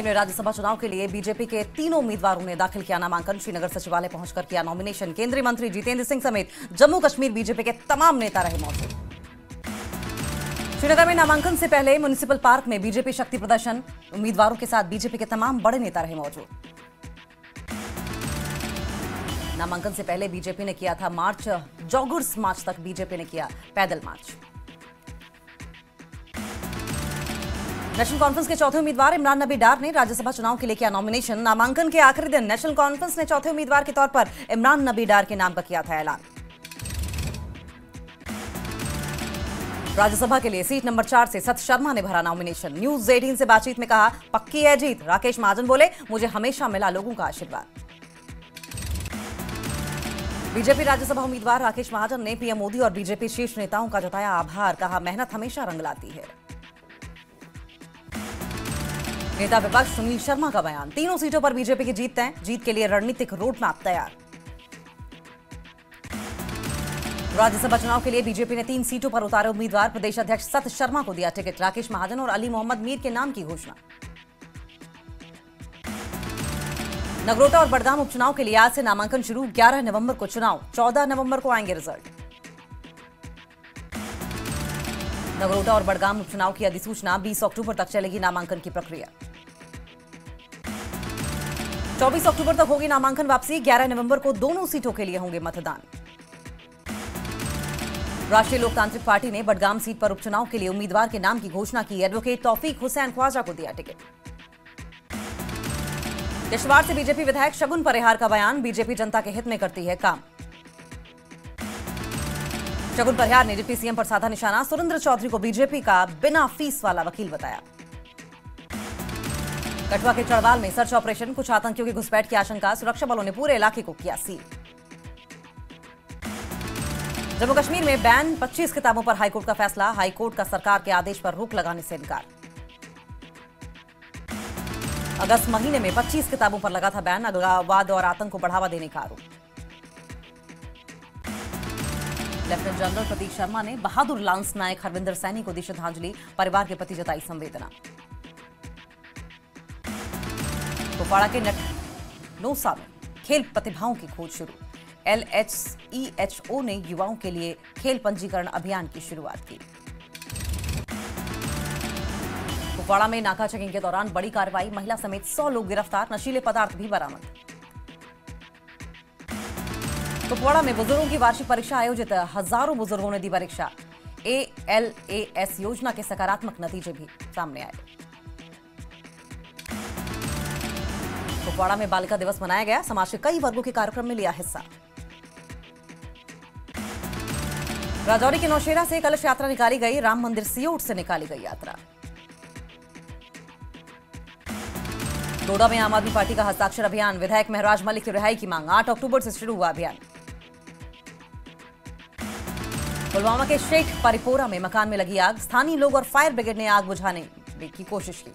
में राज्यसभा चुनाव के लिए बीजेपी के तीनों उम्मीदवारों ने दाखिल किया नामांकन। श्रीनगर सचिवालय पहुंचकर किया नॉमिनेशन। केंद्रीय मंत्री जितेंद्र सिंह समेत जम्मू कश्मीर बीजेपी के तमाम नेता रहे मौजूद। श्रीनगर में नामांकन से पहले म्युनिसिपल पार्क में बीजेपी शक्ति प्रदर्शन। उम्मीदवारों के साथ बीजेपी के तमाम बड़े नेता रहे मौजूद। नामांकन से पहले बीजेपी ने किया था मार्च। जॉगर्स मार्च तक बीजेपी ने किया पैदल मार्च। नेशनल कॉन्फ्रेंस के चौथे उम्मीदवार इमरान नबी डार ने राज्यसभा चुनाव के लिए किया नॉमिनेशन। नामांकन के आखिरी दिन नेशनल कॉन्फ्रेंस ने चौथे उम्मीदवार के तौर पर इमरान नबी डार के नाम का किया था ऐलान। राज्यसभा के लिए सीट नंबर 4 से सत शर्मा ने भरा नॉमिनेशन। न्यूज 18 से बातचीत में कहा, पक्की है जीत। राकेश महाजन बोले, मुझे हमेशा मिला लोगों का आशीर्वाद। बीजेपी राज्यसभा उम्मीदवार राकेश महाजन ने पीएम मोदी और बीजेपी शीर्ष नेताओं का जताया आभार। कहा, मेहनत हमेशा रंग लाती है। नेता विपक्ष सुनील शर्मा का बयान, तीनों सीटों पर बीजेपी की जीत तय। जीत के लिए रणनीतिक रोड मैप तैयार। राज्यसभा चुनाव के लिए बीजेपी ने 3 सीटों पर उतारे उम्मीदवार। प्रदेश अध्यक्ष सत शर्मा को दिया टिकट। राकेश महाजन और अली मोहम्मद मीर के नाम की घोषणा। नगरोटा और बड़गाम उपचुनाव के लिए आज से नामांकन शुरू। 11 नवंबर को चुनाव, 14 नवंबर को आएंगे रिजल्ट। नगरोटा और बड़गाम उपचुनाव की अधिसूचना 20 अक्टूबर तक चलेगी नामांकन की प्रक्रिया। 24 अक्टूबर तक होगी नामांकन वापसी। 11 नवंबर को दोनों सीटों के लिए होंगे मतदान। राष्ट्रीय लोकतांत्रिक पार्टी ने बड़गाम सीट पर उपचुनाव के लिए उम्मीदवार के नाम की घोषणा की। एडवोकेट तौफीक हुसैन ख्वाजा को दिया टिकट। किश्तवाड़ से बीजेपी विधायक शगुन परिहार का बयान, बीजेपी जनता के हित में करती है काम। शगुन परिहार ने डिप्टी सीएम पर साधा निशाना। सुरेंद्र चौधरी को बीजेपी का बिना फीस वाला वकील बताया। कठुआ के चढ़वाल में सर्च ऑपरेशन, कुछ आतंकियों की घुसपैठ की आशंका। सुरक्षा बलों ने पूरे इलाके को किया सील। जम्मू कश्मीर में बैन, 25 किताबों पर हाईकोर्ट का फैसला। हाईकोर्ट का सरकार के आदेश पर रोक लगाने से इनकार। अगस्त महीने में 25 किताबों पर लगा था बैन। अलगाववाद और आतंक को बढ़ावा देने का आरोप। लेफ्टिनेंट जनरल प्रतीक शर्मा ने बहादुर लांस नायक हरविंदर सैनी को दी श्रद्धांजलि। परिवार के प्रति जताई संवेदना। कुपवाड़ा के नटनोसा में खेल प्रतिभाओं की खोज शुरू। LHEHO ने युवाओं के लिए खेल पंजीकरण अभियान की शुरुआत की। कुपवाड़ा में नाका चेकिंग के दौरान बड़ी कार्रवाई। महिला समेत 100 लोग गिरफ्तार। नशीले पदार्थ भी बरामद। कुपवाड़ा में बुजुर्गों की वार्षिक परीक्षा आयोजित। हजारों बुजुर्गों ने दी परीक्षा। ALAS योजना के सकारात्मक नतीजे भी सामने आए। कुपवाड़ा में बालिका दिवस मनाया गया। समाज के कई वर्गों के कार्यक्रम में लिया हिस्सा। राजौरी के नौशेरा से कलश यात्रा निकाली गई। राम मंदिर सियोट से निकाली गई यात्रा। डोडा में आम आदमी पार्टी का हस्ताक्षर अभियान। विधायक महराज मलिक की रिहाई की मांग। 8 अक्टूबर से शुरू हुआ अभियान। पुलवामा के शेख परिपोरा में मकान में लगी आग। स्थानीय लोग और फायर ब्रिगेड ने आग बुझाने की कोशिश की।